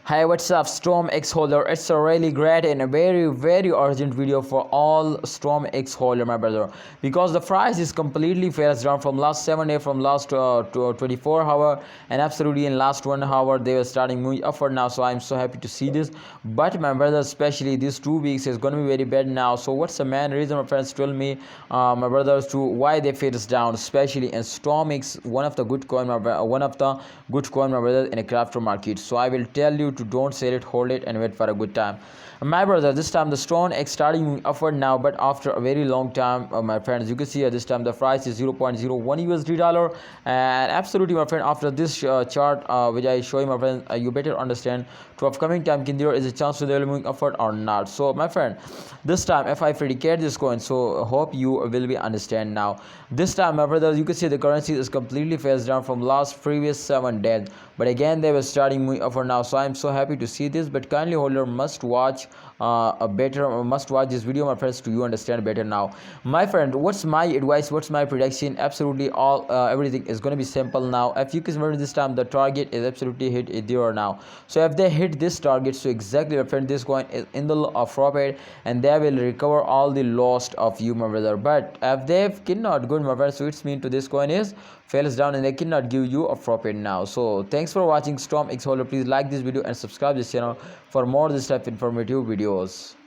Hi, what's up, Stormx holder? It's a really great and a very urgent video for all Stormx holder, my brother, because the price is completely falls down from last 7 days, from last 24 hour, and absolutely in last 1 hour they were starting moving upward now. So I'm so happy to see this. But my brother, especially these 2 weeks is going to be very bad now. So what's the main reason? My friends tell me, my brothers, to why they falls down, especially in Stormx, one of the good coin, one of the good coin, my brother, in a crypto market. So I will tell you to don't sell it, hold it, and wait for a good time. My brother, this time the Stormx starting moving upward now, but after a very long time, my friends, you can see this time the price is 0.01 USD dollar, and absolutely, my friend, after this chart which I show you, my friend, you better understand to upcoming time there is a chance to they will moving upward or not. So my friend, this time if I predicate this coin, so hope you will be understand now. This time, my brother, you can see the currency is completely falls down from last previous 7 days, but again they were starting moving upward now. So I'm so happy to see this, but kindly holder must watch this video, my friends, to you understand better now. My friend, what's my advice, what's my prediction? Absolutely all everything is going to be simple now. If you can remember, this time the target is absolutely hit there now. So if they hit this target, so exactly, my friend, this coin is in the profit, and they will recover all the lost of you, my brother. But if they cannot good, my friend, so it's mean to this coin is fails down and they cannot give you a profit now. So thanks for watching Stormx holder. Please like this video and subscribe this channel for more this type informative videos.